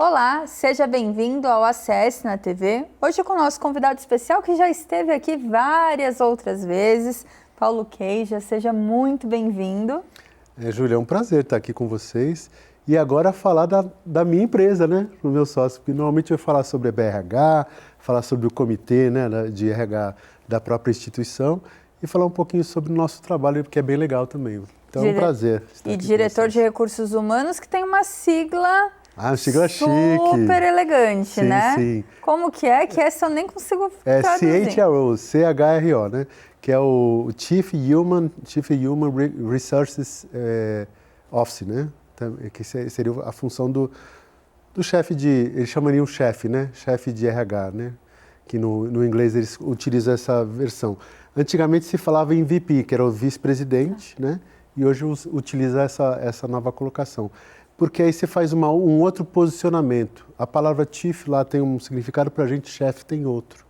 Olá, seja bem-vindo ao ACS na TV. Hoje com o nosso convidado especial que já esteve aqui várias outras vezes, Paulo Queija. Seja muito bem-vindo. Júlia, é um prazer estar aqui com vocês e agora falar da minha empresa, né, do meu sócio, porque normalmente eu vou falar sobre a BRH, falar sobre o comitê, né, de RH da própria instituição e falar um pouquinho sobre o nosso trabalho, que é bem legal também. Então é um prazer estar aqui. E diretor de recursos humanos, que tem uma sigla... uma sigla chique. Super elegante, sim, né? Sim. Como que é? Que essa eu nem consigo traduzir. CHRO, CHRO, né? Que é o Chief Human Resources Office, né? Que seria a função do chefe eles chamariam chefe, né? Chefe de RH, né? Que no inglês eles utilizam essa versão. Antigamente se falava em VP, que era o vice-presidente, né? E hoje utiliza essa nova colocação. Porque aí você faz um outro posicionamento. A palavra chief lá tem um significado, para a gente chefe tem outro.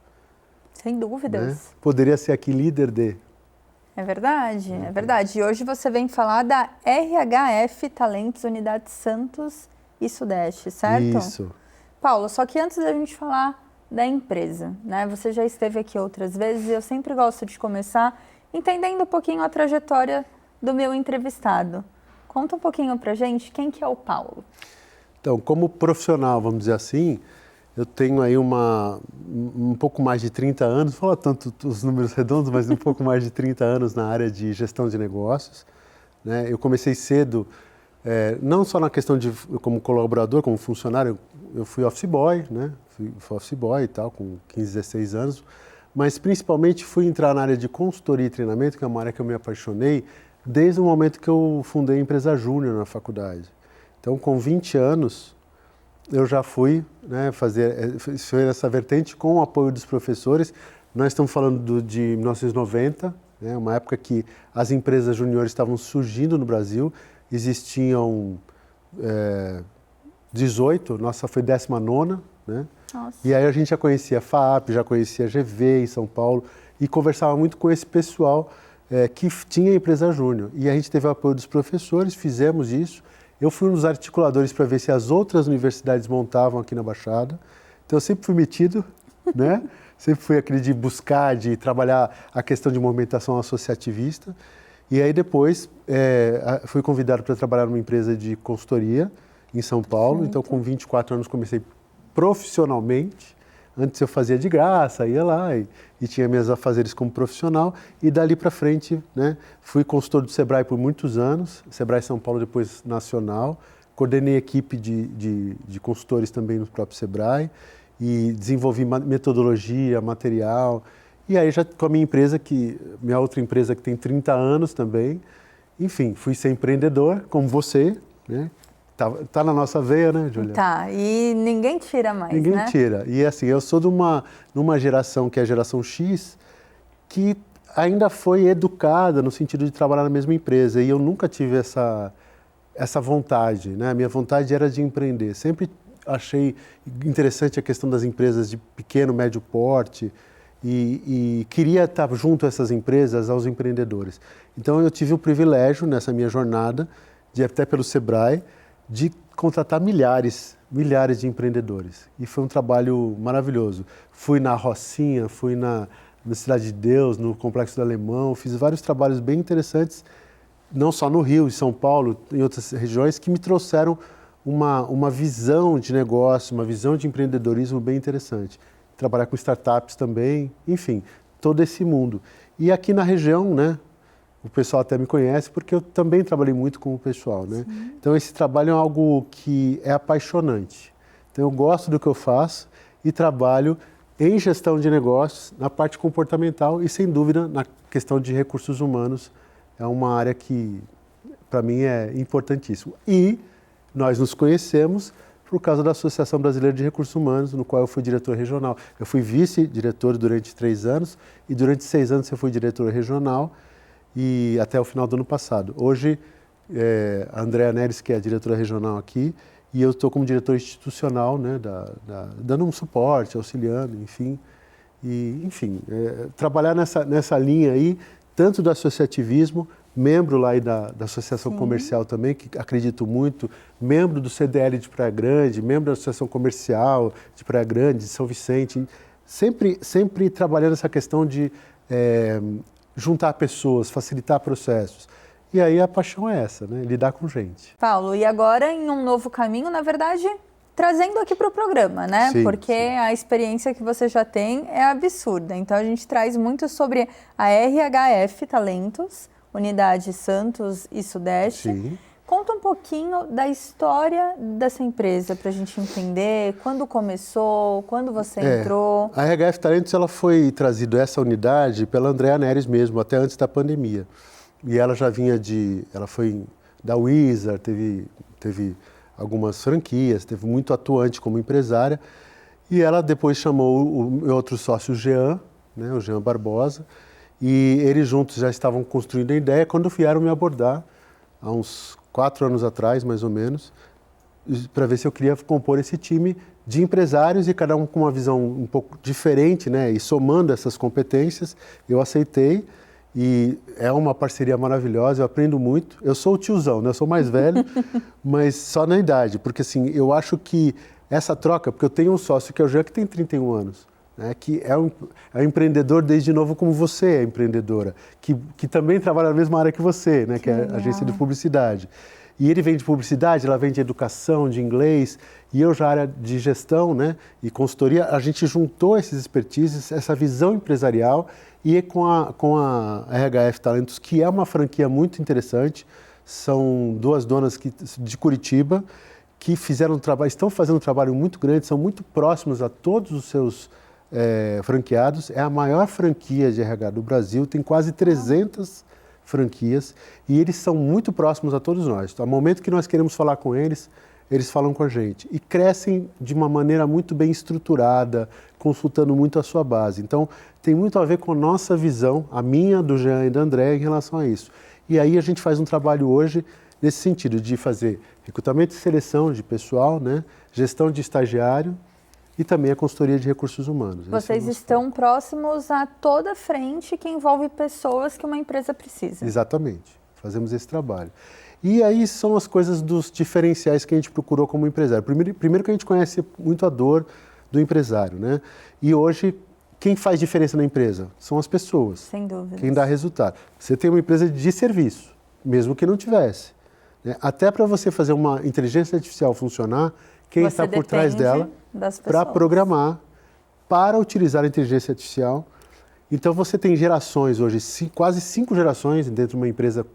Sem dúvidas. Né? Poderia ser aqui líder de. É verdade, é verdade. E hoje você vem falar da RHF Talentos Unidade Santos e Sudeste, certo? Isso. Paulo, só que antes da gente falar da empresa, né? Você já esteve aqui outras vezes e eu sempre gosto de começar entendendo um pouquinho a trajetória do meu entrevistado. Conta um pouquinho pra gente quem que é o Paulo. Então, como profissional, vamos dizer assim, eu tenho aí um pouco mais de 30 anos, não falo tanto os números redondos, mas um pouco mais de 30 anos na área de gestão de negócios. Né? Eu comecei cedo, não só na questão de como colaborador, como funcionário, eu fui office boy, né? Fui office boy e tal, com 15, 16 anos, mas principalmente fui entrar na área de consultoria e treinamento, que é uma área que eu me apaixonei, desde o momento que eu fundei a empresa Júnior na faculdade. Então, com 20 anos, eu já fui, né, fazer essa vertente com o apoio dos professores. Nós estamos falando de 1990, né, uma época que as empresas juniores estavam surgindo no Brasil. Existiam 18, nossa foi 19ª, né? Nossa. E aí a gente já conhecia a FAAP, já conhecia a GV em São Paulo e conversava muito com esse pessoal que tinha a empresa Júnior. E a gente teve o apoio dos professores, fizemos isso. Eu fui um dos articuladores para ver se as outras universidades montavam aqui na Baixada. Então eu sempre fui metido, né? Sempre fui aquele de buscar, de trabalhar a questão de movimentação associativista. E aí depois fui convidado para trabalhar numa empresa de consultoria em São Paulo. Então com 24 anos comecei profissionalmente. Antes eu fazia de graça, ia lá e tinha meus afazeres como profissional. E dali para frente, né, fui consultor do Sebrae por muitos anos, Sebrae São Paulo, depois nacional. Coordenei equipe de consultores também no próprio Sebrae e desenvolvi metodologia, material. E aí já com a minha empresa, minha outra empresa que tem 30 anos também. Enfim, fui ser empreendedor, como você, né? Tá na nossa veia, né, Júlia? Tá, e ninguém tira mais, Ninguém né? tira. E assim, eu sou de uma geração que é a geração X, que ainda foi educada no sentido de trabalhar na mesma empresa. E eu nunca tive essa vontade, né? A minha vontade era de empreender. Sempre achei interessante a questão das empresas de pequeno, médio porte e queria estar junto a essas empresas, aos empreendedores. Então eu tive o privilégio nessa minha jornada, até pelo Sebrae, de contratar milhares de empreendedores. E foi um trabalho maravilhoso. Fui na Rocinha, fui na Cidade de Deus, no Complexo do Alemão, fiz vários trabalhos bem interessantes, não só no Rio, em São Paulo, em outras regiões, que me trouxeram uma visão de negócio, uma visão de empreendedorismo bem interessante. Trabalhar com startups também, enfim, todo esse mundo. E aqui na região, né? O pessoal até me conhece porque eu também trabalhei muito com o pessoal, né? Sim. Então esse trabalho é algo que é apaixonante. Então eu gosto do que eu faço e trabalho em gestão de negócios, na parte comportamental e sem dúvida na questão de recursos humanos. É uma área que para mim é importantíssima. E nós nos conhecemos por causa da Associação Brasileira de Recursos Humanos, no qual eu fui diretor regional. Eu fui vice-diretor durante 3 anos e durante 6 anos eu fui diretor regional e até o final do ano passado. Hoje, a Andréa Neres, que é a diretora regional aqui, e eu estou como diretor institucional, né, dando um suporte, auxiliando, enfim. E, enfim, trabalhar nessa linha aí, tanto do associativismo membro lá aí da Associação Comercial também, que acredito muito, membro do CDL de Praia Grande, membro da Associação Comercial de Praia Grande, de São Vicente, sempre trabalhando essa questão de juntar pessoas, facilitar processos. E aí a paixão é essa, né? Lidar com gente. Paulo, e agora em um novo caminho, na verdade, trazendo aqui para o programa, né? Sim, porque sim. a experiência que você já tem é absurda. Então a gente traz muito sobre a RHF Talentos, Unidade Santos e Sudeste. Sim. Conta um pouquinho da história dessa empresa para a gente entender quando começou, quando você entrou. A RHF Talentos ela foi trazida essa unidade pela Andréa Neres mesmo, até antes da pandemia. E ela já vinha ela foi da Wizard, teve algumas franquias, teve muito atuante como empresária. E ela depois chamou o meu outro sócio, o Jean, né, o Jean Barbosa, e eles juntos já estavam construindo a ideia quando vieram me abordar, há uns 4 anos atrás, mais ou menos, para ver se eu queria compor esse time de empresários e cada um com uma visão um pouco diferente, né, e somando essas competências, eu aceitei. E é uma parceria maravilhosa, eu aprendo muito. Eu sou o tiozão, né? Eu sou mais velho, mas só na idade. Porque assim, eu acho que essa troca, porque eu tenho um sócio que é o Jean, que tem 31 anos, né? Que é um empreendedor desde novo como você é empreendedora, que também trabalha na mesma área que você, né? Que é a agência de publicidade. E ele vem de publicidade, ela vem de educação, de inglês, e eu já área de gestão, né? E consultoria. A gente juntou esses expertises, essa visão empresarial, e com a RHF Talentos, que é uma franquia muito interessante, são 2 donas de Curitiba, que estão fazendo um trabalho muito grande, são muito próximos a todos os seus franqueados. É a maior franquia de RH do Brasil, tem quase 300 franquias, e eles são muito próximos a todos nós. Ao momento que nós queremos falar com eles, eles falam com a gente. E crescem de uma maneira muito bem estruturada, consultando muito a sua base. Então, tem muito a ver com a nossa visão, a minha, do Jean e da André, em relação a isso. E aí a gente faz um trabalho hoje nesse sentido de fazer recrutamento e seleção de pessoal, né? Gestão de estagiário e também a consultoria de recursos humanos. Vocês estão próximos a toda frente que envolve pessoas que uma empresa precisa. Exatamente. Fazemos esse trabalho. E aí são as coisas dos diferenciais que a gente procurou como empresário. Primeiro que a gente conhece muito a dor do empresário, né? E hoje, quem faz diferença na empresa? São as pessoas. Sem dúvida. Quem dá resultado. Você tem uma empresa de serviço, mesmo que não tivesse, né? Até para você fazer uma inteligência artificial funcionar, quem está por trás dela para programar, para utilizar a inteligência artificial. Então você tem gerações hoje, quase 5 gerações dentro de uma empresa,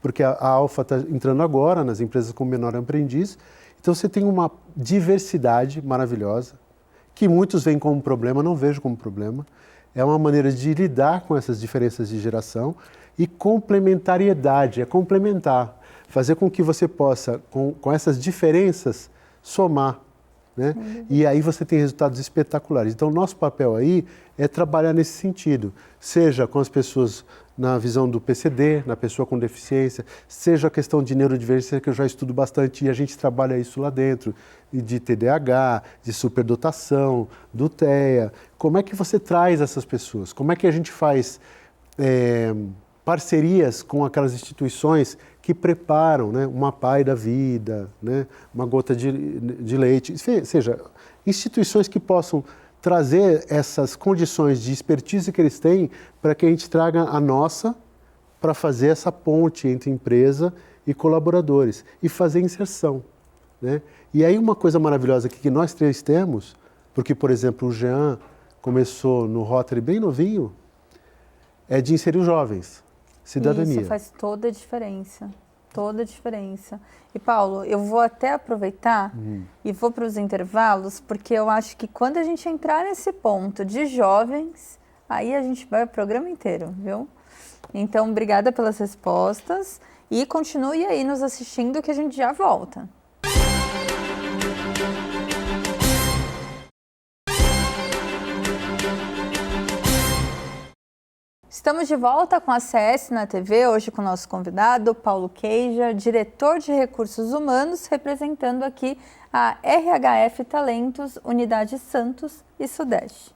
porque a Alfa está entrando agora nas empresas com menor aprendiz. Então você tem uma diversidade maravilhosa, que muitos veem como problema, não vejo como problema. É uma maneira de lidar com essas diferenças de geração e complementariedade, é complementar, fazer com que você possa, com essas diferenças, somar, né? E aí você tem resultados espetaculares. Então, nosso papel aí é trabalhar nesse sentido, seja com as pessoas na visão do PCD, na pessoa com deficiência, seja a questão de neurodivergência, que eu já estudo bastante e a gente trabalha isso lá dentro, e de TDAH, de superdotação, do TEA. Como é que você traz essas pessoas? Como é que a gente faz parcerias com aquelas instituições que preparam, né, uma PAI da vida, né, uma gota de leite, seja, instituições que possam trazer essas condições de expertise que eles têm para que a gente traga a nossa para fazer essa ponte entre empresa e colaboradores e fazer inserção, né? E aí uma coisa maravilhosa aqui que nós 3 temos, porque, por exemplo, o Jean começou no Rotary bem novinho, é de inserir os jovens, cidadania. Isso faz toda a diferença. Toda a diferença. E, Paulo, eu vou até aproveitar e vou para os intervalos, porque eu acho que quando a gente entrar nesse ponto de jovens, aí a gente vai o programa inteiro, viu? Então, obrigada pelas respostas e continue aí nos assistindo que a gente já volta. Estamos de volta com a CS na TV, hoje com o nosso convidado, Paulo Queija, diretor de Recursos Humanos, representando aqui a RHF Talentos, Unidade Santos e Sudeste.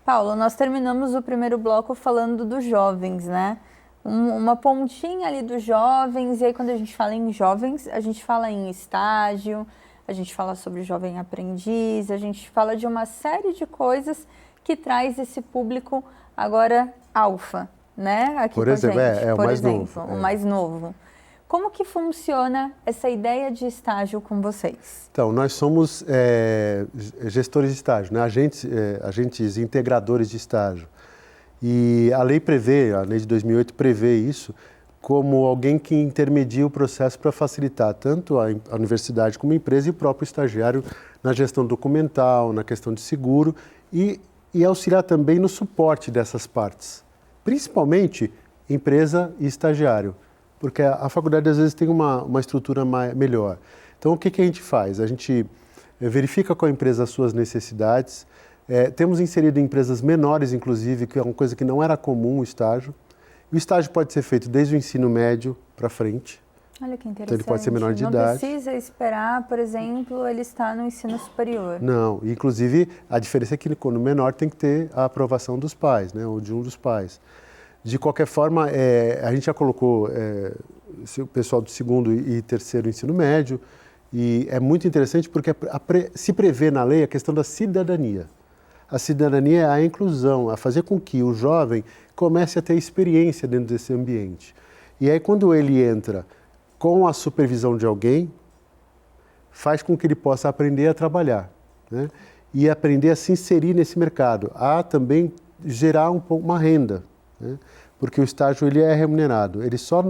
Paulo, nós terminamos o primeiro bloco falando dos jovens, né? uma pontinha ali dos jovens, e aí quando a gente fala em jovens, a gente fala em estágio, a gente fala sobre jovem aprendiz, a gente fala de uma série de coisas que traz esse público agora alfa, né? Aqui Por com a exemplo, gente, o por mais exemplo, novo. o mais novo. Como que funciona essa ideia de estágio com vocês? Então, nós somos gestores de estágio, né? Agentes integradores de estágio. E a lei de 2008 prevê isso como alguém que intermedia o processo para facilitar tanto a universidade como a empresa e o próprio estagiário na gestão documental, na questão de seguro e auxiliar também no suporte dessas partes, principalmente empresa e estagiário, porque a faculdade às vezes tem uma estrutura melhor. Então, o que a gente faz? A gente verifica com a empresa as suas necessidades. Temos inserido em empresas menores, inclusive, que é uma coisa que não era comum, o estágio. O estágio pode ser feito desde o ensino médio para frente. Olha que interessante. Então, ele pode ser menor de não idade. Não precisa esperar, por exemplo, ele estar no ensino superior. Não, inclusive a diferença é que quando menor tem que ter a aprovação dos pais, né, ou de um dos pais. De qualquer forma, a gente já colocou o pessoal do segundo e terceiro ensino médio, e é muito interessante porque se prevê na lei a questão da cidadania. A cidadania é a inclusão, a fazer com que o jovem comece a ter experiência dentro desse ambiente. E aí, quando ele entra com a supervisão de alguém, faz com que ele possa aprender a trabalhar, né? E aprender a se inserir nesse mercado, a também gerar uma renda, né? Porque o estágio ele é remunerado, ele só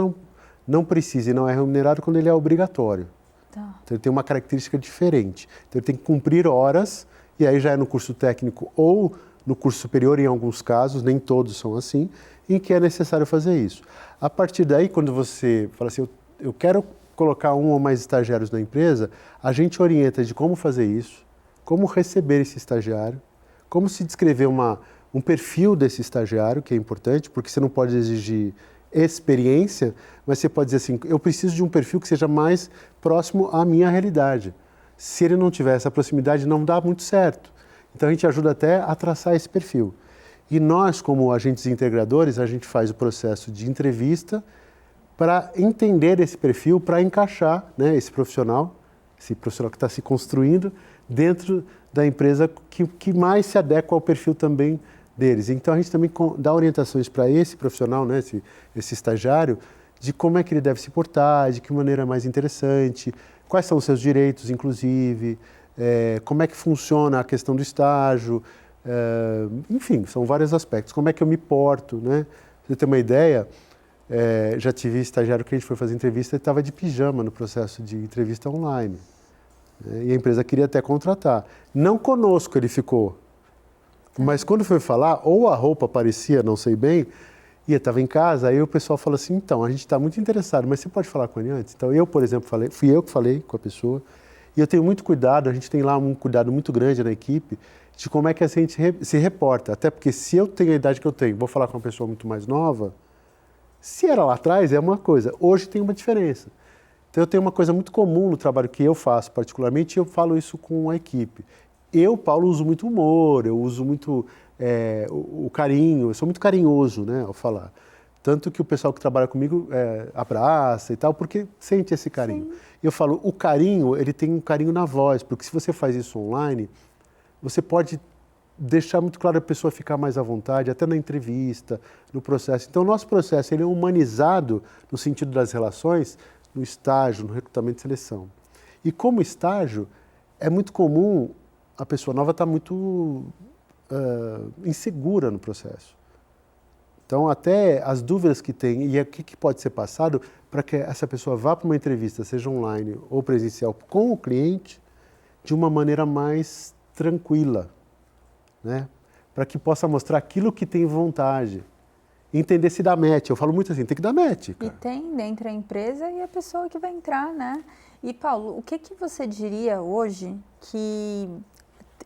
não precisa e não é remunerado quando ele é obrigatório. Tá. Então, ele tem uma característica diferente. Então, ele tem que cumprir horas, e aí já é no curso técnico ou no curso superior, em alguns casos, nem todos são assim, em que é necessário fazer isso. A partir daí, quando você fala assim, eu quero colocar um ou mais estagiários na empresa, a gente orienta de como fazer isso, como receber esse estagiário, como se descrever um perfil desse estagiário, que é importante, porque você não pode exigir experiência, mas você pode dizer assim, eu preciso de um perfil que seja mais próximo à minha realidade. Se ele não tiver essa proximidade, não dá muito certo. Então, a gente ajuda até a traçar esse perfil. E nós, como agentes integradores, a gente faz o processo de entrevista para entender esse perfil, para encaixar, né, esse profissional que está se construindo dentro da empresa que mais se adequa ao perfil também deles. Então, a gente também dá orientações para esse profissional, né, esse estagiário, de como é que ele deve se portar, de que maneira mais interessante, quais são os seus direitos, inclusive, como é que funciona a questão do estágio, enfim, são vários aspectos. Como é que eu me porto, né? Pra você ter uma ideia, já tive estagiário que a gente foi fazer entrevista e estava de pijama no processo de entrevista online. Né? E a empresa queria até contratar. Não conosco ele ficou, mas quando foi falar, ou a roupa parecia, não sei bem, e eu estava em casa, aí o pessoal falou assim, então, a gente está muito interessado, mas você pode falar com ele antes? Então, eu, por exemplo, fui eu que falei com a pessoa, e eu tenho muito cuidado, a gente tem lá um cuidado muito grande na equipe, de como é que a gente se reporta. Até porque se eu tenho a idade que eu tenho, vou falar com uma pessoa muito mais nova, se era lá atrás, é uma coisa, hoje tem uma diferença. Então, eu tenho uma coisa muito comum no trabalho que eu faço, particularmente, e eu falo isso com a equipe. Eu, Paulo, uso muito humor, eu uso muito o carinho, eu sou muito carinhoso, né, ao falar. Tanto que o pessoal que trabalha comigo abraça e tal, porque sente esse carinho. Sim. Eu falo, o carinho, ele tem um carinho na voz, porque se você faz isso online, você pode deixar muito claro a pessoa ficar mais à vontade, até na entrevista, no processo. Então, o nosso processo ele é humanizado no sentido das relações, no estágio, no recrutamento e seleção. E como estágio, é muito comum a pessoa nova estar muito insegura no processo. Então, até as dúvidas que tem e o que pode ser passado para que essa pessoa vá para uma entrevista, seja online ou presencial, com o cliente, de uma maneira mais tranquila, né? Para que possa mostrar aquilo que tem vontade. Entender se dá match. Eu falo muito assim, tem que dar match, cara. E tem dentro da empresa e a pessoa que vai entrar, né? E, Paulo, o que você diria hoje que,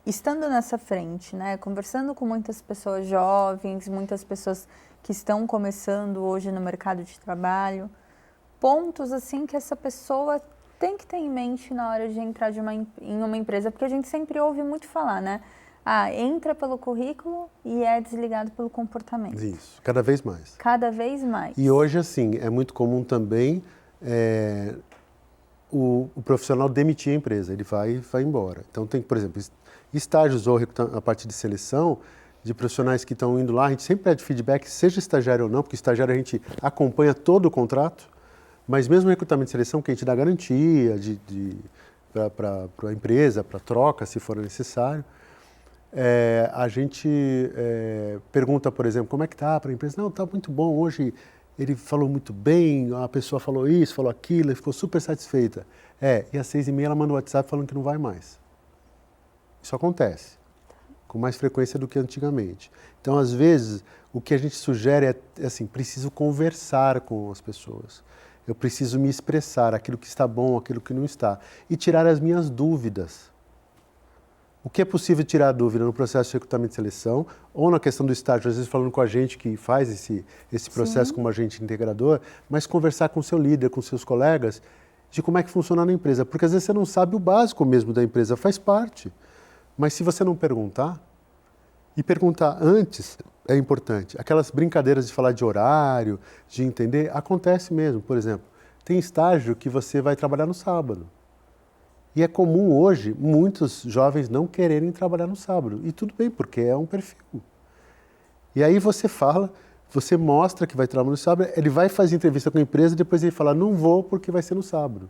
estando nessa frente, né, conversando com muitas pessoas jovens, muitas pessoas que estão começando hoje no mercado de trabalho, pontos assim que essa pessoa tem que ter em mente na hora de entrar em uma empresa, porque a gente sempre ouve muito falar, né? entra pelo currículo e é desligado pelo comportamento. Isso, cada vez mais. Cada vez mais. E hoje, assim, é muito comum também o profissional demitir a empresa, ele vai embora. Então tem, por exemplo, estágios ou a parte de seleção de profissionais que estão indo lá, a gente sempre pede feedback, seja estagiário ou não, porque estagiário a gente acompanha todo o contrato, mas mesmo no recrutamento de seleção, que a gente dá garantia para a empresa, para troca, se for necessário, a gente pergunta, por exemplo, como é que está para a empresa? Não, está muito bom, hoje ele falou muito bem, a pessoa falou isso, falou aquilo, ele ficou super satisfeita. E às 6h30 ela manda um WhatsApp falando que não vai mais. Isso acontece, com mais frequência do que antigamente. Então, às vezes, o que a gente sugere é assim, preciso conversar com as pessoas. Eu preciso me expressar, aquilo que está bom, aquilo que não está. E tirar as minhas dúvidas. O que é possível tirar a dúvida no processo de recrutamento e seleção, ou na questão do estágio, às vezes falando com a gente que faz esse processo como agente integrador, mas conversar com o seu líder, com seus colegas, de como é que funciona na empresa. Porque às vezes você não sabe o básico mesmo da empresa, faz parte. Mas se você não perguntar, e perguntar antes é importante. Aquelas brincadeiras de falar de horário, de entender, acontece mesmo. Por exemplo, tem estágio que você vai trabalhar no sábado. E é comum hoje muitos jovens não quererem trabalhar no sábado. E tudo bem, porque é um perfil. E aí você fala, você mostra que vai trabalhar no sábado, ele vai fazer entrevista com a empresa, depois ele fala, não vou porque vai ser no sábado.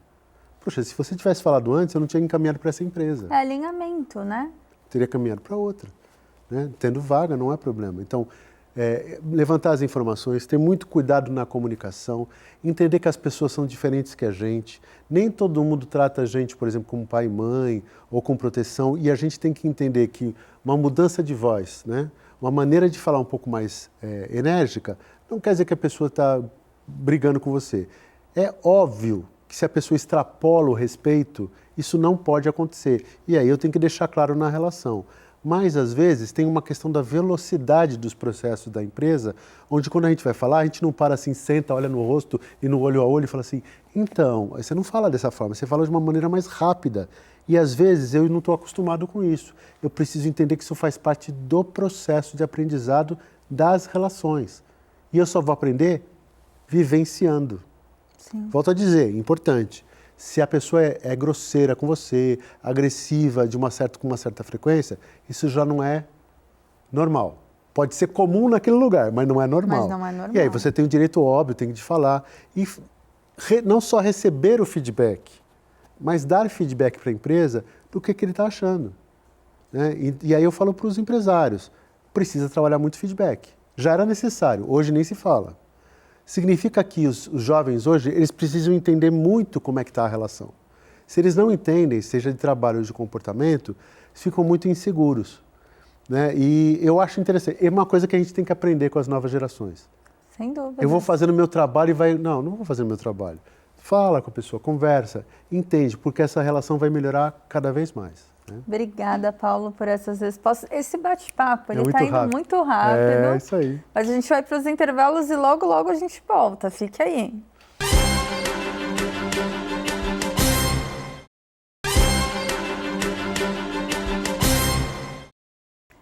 Poxa, se você tivesse falado antes, eu não tinha encaminhado para essa empresa. É alinhamento, né? Teria caminhado para outra. Né? Tendo vaga, não é problema. Então, levantar as informações, ter muito cuidado na comunicação, entender que as pessoas são diferentes que a gente. Nem todo mundo trata a gente, por exemplo, como pai e mãe, ou com proteção, e a gente tem que entender que uma mudança de voz, né? Uma maneira de falar um pouco mais enérgica, não quer dizer que a pessoa está brigando com você. É óbvio que se a pessoa extrapola o respeito, isso não pode acontecer. E aí eu tenho que deixar claro na relação. Mas, às vezes, tem uma questão da velocidade dos processos da empresa, onde quando a gente vai falar, a gente não para assim, senta, olha no rosto e no olho a olho e fala assim, então, você não fala dessa forma, você fala de uma maneira mais rápida. E, às vezes, eu não estou acostumado com isso. Eu preciso entender que isso faz parte do processo de aprendizado das relações. E eu só vou aprender vivenciando. Sim. Volto a dizer, importante, se a pessoa é grosseira com você, agressiva com uma certa frequência, isso já não é normal. Pode ser comum naquele lugar, mas não é normal. Mas não é normal. E aí você tem o direito óbvio, tem de falar. E não só receber o feedback, mas dar feedback para a empresa do que ele está achando. Né? E aí eu falo para os empresários, precisa trabalhar muito feedback. Já era necessário, hoje nem se fala. Significa que os jovens hoje, eles precisam entender muito como é que está a relação. Se eles não entendem, seja de trabalho ou de comportamento, eles ficam muito inseguros. Né? E eu acho interessante, é uma coisa que a gente tem que aprender com as novas gerações. Sem dúvida. Eu vou fazendo o meu trabalho e vai... Não vou fazer o meu trabalho. Fala com a pessoa, conversa, entende, porque essa relação vai melhorar cada vez mais. Né? Obrigada, Paulo, por essas respostas. Esse bate-papo, ele muito está indo rápido. muito rápido. É isso aí. Mas a gente vai para os intervalos e logo, logo a gente volta. Fique aí.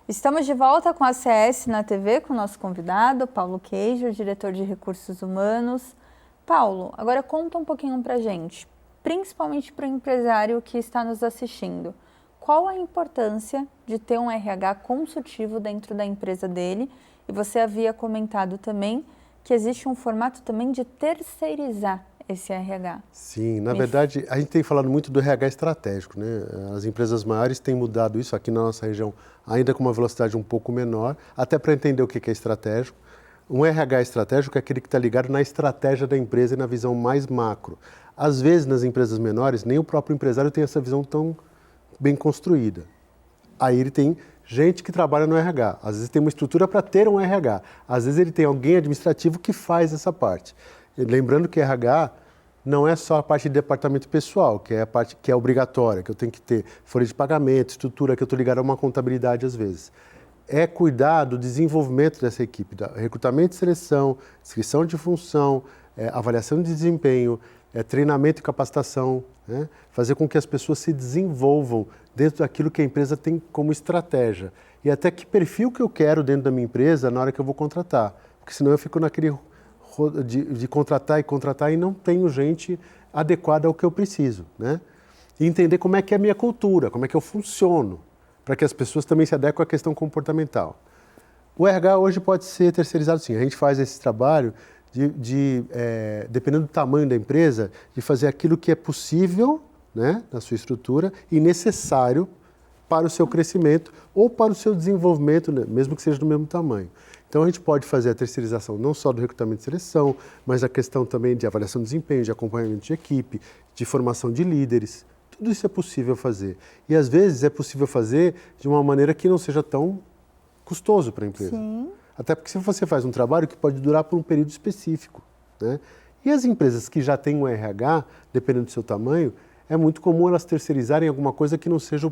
Estamos de volta com a CS na TV, com o nosso convidado, Paulo Queijo, diretor de Recursos Humanos. Paulo, agora conta um pouquinho para a gente, principalmente para o empresário que está nos assistindo. Qual a importância de ter um RH consultivo dentro da empresa dele? E você havia comentado também que existe um formato também de terceirizar esse RH. Sim, na verdade, a gente tem falado muito do RH estratégico, né? As empresas maiores têm mudado isso aqui na nossa região, ainda com uma velocidade um pouco menor, até para entender o que é estratégico. Um RH estratégico é aquele que está ligado na estratégia da empresa e na visão mais macro. Às vezes, nas empresas menores, nem o próprio empresário tem essa visão tão bem construída. Aí ele tem gente que trabalha no RH. Às vezes tem uma estrutura para ter um RH. Às vezes ele tem alguém administrativo que faz essa parte. E lembrando que RH não é só a parte de departamento pessoal, que é a parte que é obrigatória, que eu tenho que ter folha de pagamento, estrutura, que eu estou ligado a uma contabilidade às vezes. É cuidar do desenvolvimento dessa equipe, da recrutamento e seleção, descrição de função, avaliação de desempenho, treinamento e capacitação, né? Fazer com que as pessoas se desenvolvam dentro daquilo que a empresa tem como estratégia. E até que perfil que eu quero dentro da minha empresa na hora que eu vou contratar. Porque senão eu fico naquele de contratar e não tenho gente adequada ao que eu preciso, né? E entender como é que é a minha cultura, como é que eu funciono, para que as pessoas também se adequem à questão comportamental. O RH hoje pode ser terceirizado, sim. A gente faz esse trabalho dependendo do tamanho da empresa, de fazer aquilo que é possível, né, na sua estrutura e necessário para o seu crescimento ou para o seu desenvolvimento, né, mesmo que seja do mesmo tamanho. Então, a gente pode fazer a terceirização não só do recrutamento e seleção, mas a questão também de avaliação de desempenho, de acompanhamento de equipe, de formação de líderes. Tudo isso é possível fazer. E, às vezes, é possível fazer de uma maneira que não seja tão custoso para a empresa. Sim. Até porque se você faz um trabalho que pode durar por um período específico, né? E as empresas que já têm um RH, dependendo do seu tamanho, é muito comum elas terceirizarem alguma coisa que não seja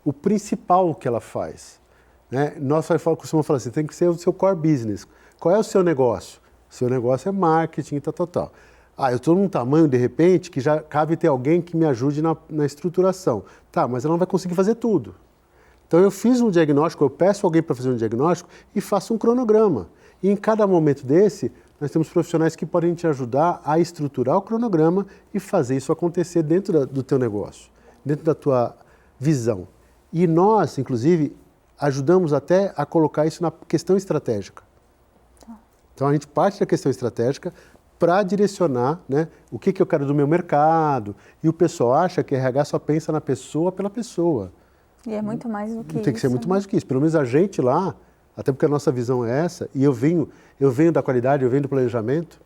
o principal que ela faz, né? Nós costumamos falar assim, tem que ser o seu core business. Qual é o seu negócio? O seu negócio é marketing, tal. Eu estou num tamanho, de repente, que já cabe ter alguém que me ajude na estruturação. Tá, mas ela não vai conseguir fazer tudo. Então, eu fiz um diagnóstico, eu peço alguém para fazer um diagnóstico e faço um cronograma. E em cada momento desse, nós temos profissionais que podem te ajudar a estruturar o cronograma e fazer isso acontecer dentro do teu negócio, dentro da tua visão. E nós, inclusive, ajudamos até a colocar isso na questão estratégica. Então, a gente parte da questão estratégica para direcionar, né, o que eu quero do meu mercado. E o pessoal acha que RH só pensa na pessoa pela pessoa. E é muito mais do que isso. Tem que ser muito mais do que isso. Pelo menos a gente lá, até porque a nossa visão é essa, e eu venho da qualidade, eu venho do planejamento,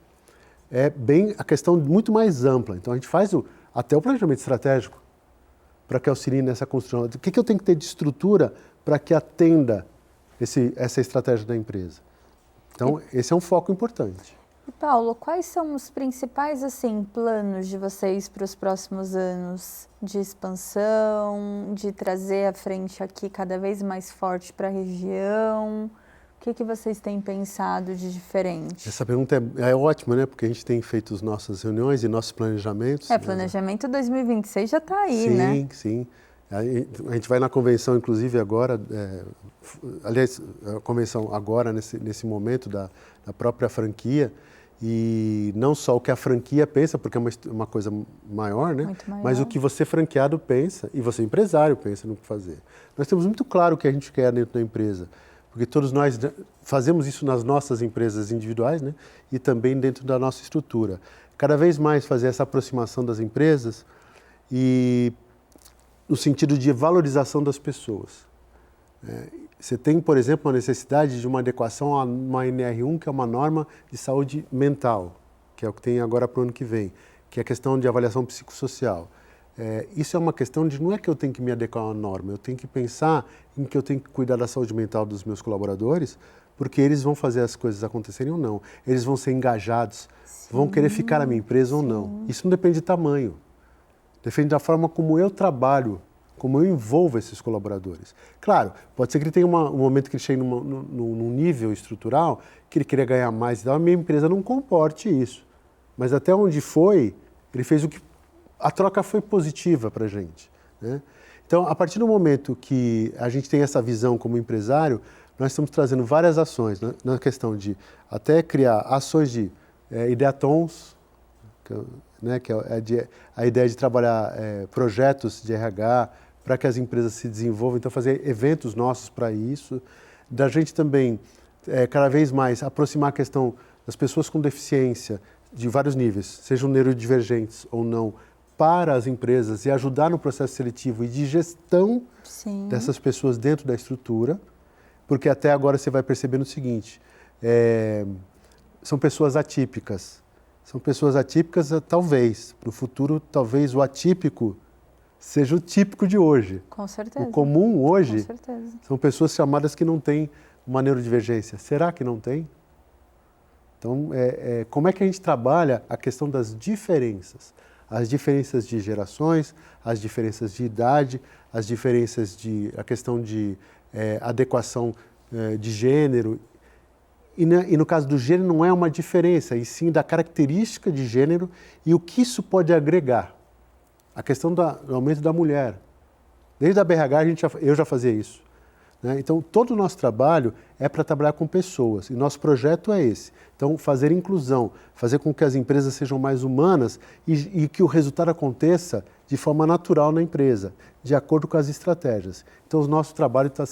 é bem a questão muito mais ampla. Então a gente faz até o planejamento estratégico para que auxilie nessa construção. O que eu tenho que ter de estrutura para que atenda essa estratégia da empresa? Então esse é um foco importante. E Paulo, quais são os principais planos de vocês para os próximos anos de expansão, de trazer a frente aqui cada vez mais forte para a região? O que vocês têm pensado de diferente? Essa pergunta é ótima, né? Porque a gente tem feito as nossas reuniões e nossos planejamentos. Planejamento 2026 já está aí, sim, né? Sim, sim. A gente vai na convenção, inclusive, agora, aliás, a convenção agora, nesse momento da própria franquia, e não só o que a franquia pensa, porque é uma coisa maior, né? Muito maior. Mas o que você franqueado pensa e você empresário pensa no que fazer. Nós temos muito claro o que a gente quer dentro da empresa, porque todos nós fazemos isso nas nossas empresas individuais, né? E também dentro da nossa estrutura. Cada vez mais fazer essa aproximação das empresas e no sentido de valorização das pessoas. Você tem, por exemplo, uma necessidade de uma adequação a uma NR1, que é uma norma de saúde mental, que é o que tem agora para o ano que vem, que é a questão de avaliação psicossocial. Isso é uma questão de, não é que eu tenho que me adequar a uma norma, eu tenho que pensar em que eu tenho que cuidar da saúde mental dos meus colaboradores, porque eles vão fazer as coisas acontecerem ou não, eles vão ser engajados, vão querer ficar na minha empresa ou não. Isso não depende de tamanho, depende da forma como eu trabalho, como eu envolvo esses colaboradores. Claro, pode ser que ele tenha um momento que ele chegue num nível estrutural que ele queria ganhar mais e tal, a minha empresa não comporte isso. Mas até onde foi, ele fez o que... A troca foi positiva para a gente, né? Então, a partir do momento que a gente tem essa visão como empresário, nós estamos trazendo várias ações, né? Na questão de até criar ações de ideatons, que é a ideia de trabalhar projetos de RH para que as empresas se desenvolvam, então fazer eventos nossos para isso, da gente também cada vez mais aproximar a questão das pessoas com deficiência de vários níveis, sejam neurodivergentes ou não, para as empresas e ajudar no processo seletivo e de gestão Sim. dessas pessoas dentro da estrutura, porque até agora você vai percebendo o seguinte, são pessoas atípicas. São pessoas atípicas, talvez. No futuro, talvez o atípico seja o típico de hoje. Com certeza. O comum hoje Com certeza. são pessoas chamadas que não têm uma neurodivergência. Será que não tem? Então, como é que a gente trabalha a questão das diferenças? As diferenças de gerações, as diferenças de idade, as diferenças a questão de adequação de gênero. E no caso do gênero não é uma diferença, e sim da característica de gênero e o que isso pode agregar. A questão do aumento da mulher. Desde a BRH eu já fazia isso. Né? Então, todo o nosso trabalho é para trabalhar com pessoas, e nosso projeto é esse. Então, fazer inclusão, fazer com que as empresas sejam mais humanas e que o resultado aconteça de forma natural na empresa, de acordo com as estratégias. Então, o nosso trabalho está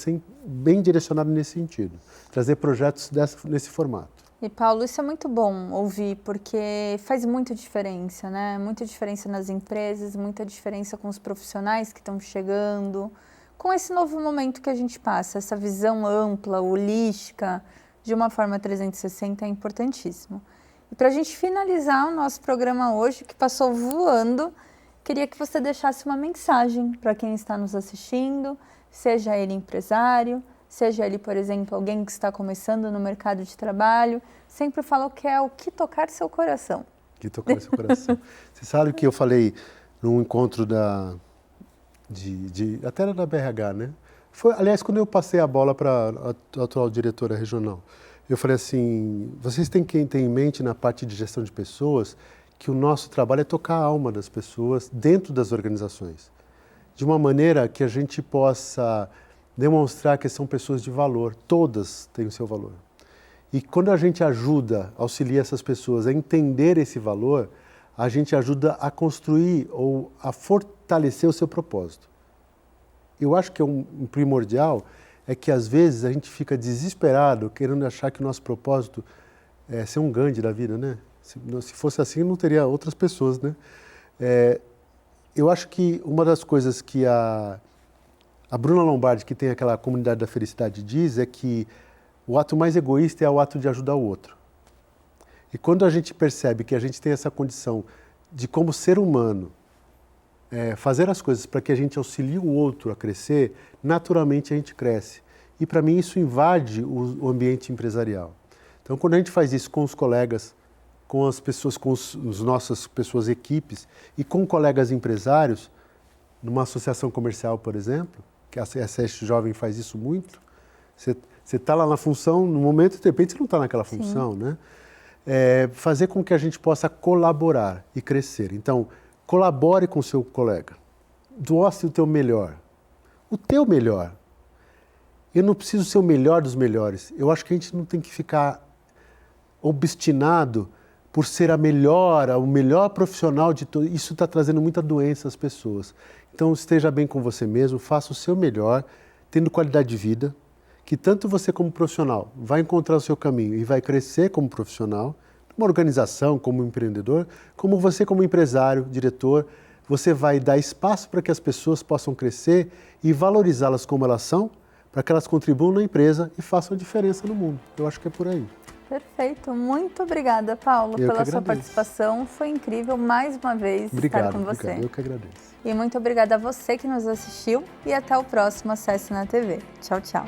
bem direcionado nesse sentido, trazer projetos nesse formato. E Paulo, isso é muito bom ouvir, porque faz muita diferença, né? Muita diferença nas empresas, muita diferença com os profissionais que estão chegando, com esse novo momento que a gente passa, essa visão ampla, holística, de uma forma 360 é importantíssimo. E para a gente finalizar o nosso programa hoje, que passou voando, queria que você deixasse uma mensagem para quem está nos assistindo, seja ele empresário, seja ele, por exemplo, alguém que está começando no mercado de trabalho, sempre falo que é o que tocar seu coração. Que tocar seu coração. Você sabe que eu falei num encontro até da BRH, né? Aliás, quando eu passei a bola para a atual diretora regional, eu falei assim, vocês têm que ter em mente na parte de gestão de pessoas que o nosso trabalho é tocar a alma das pessoas dentro das organizações, de uma maneira que a gente possa demonstrar que são pessoas de valor, todas têm o seu valor. E quando a gente auxilia essas pessoas a entender esse valor, a gente ajuda a construir ou a fortalecer o seu propósito. Eu acho que um primordial é que às vezes a gente fica desesperado querendo achar que o nosso propósito é ser um Gandhi da vida, né? Se fosse assim, não teria outras pessoas, né? Eu acho que uma das coisas que a Bruna Lombardi, que tem aquela comunidade da felicidade, diz é que o ato mais egoísta é o ato de ajudar o outro. E quando a gente percebe que a gente tem essa condição de, como ser humano, fazer as coisas para que a gente auxilie o outro a crescer, naturalmente a gente cresce. E para mim isso invade o ambiente empresarial. Então, quando a gente faz isso com os colegas, com as pessoas, com as nossas pessoas, equipes, e com colegas empresários, numa associação comercial, por exemplo, que a SESC Jovem faz isso muito, você está lá na função, no momento, de repente, você não está naquela função, né? Fazer com que a gente possa colaborar e crescer. Então, colabore com o seu colega, doce o teu melhor, o teu melhor. Eu não preciso ser o melhor dos melhores. Eu acho que a gente não tem que ficar obstinado por ser o melhor profissional de todo. Isso está trazendo muita doença às pessoas. Então, esteja bem com você mesmo, faça o seu melhor, tendo qualidade de vida, que tanto você como profissional vai encontrar o seu caminho e vai crescer como profissional, uma organização, como empreendedor, como você como empresário, diretor, você vai dar espaço para que as pessoas possam crescer e valorizá-las como elas são, para que elas contribuam na empresa e façam a diferença no mundo. Eu acho que é por aí. Perfeito. Muito obrigada, Paulo, pela sua participação. Foi incrível, mais uma vez, estar com você. Obrigado, eu que agradeço. E muito obrigada a você que nos assistiu e até o próximo Acesse na TV. Tchau, tchau.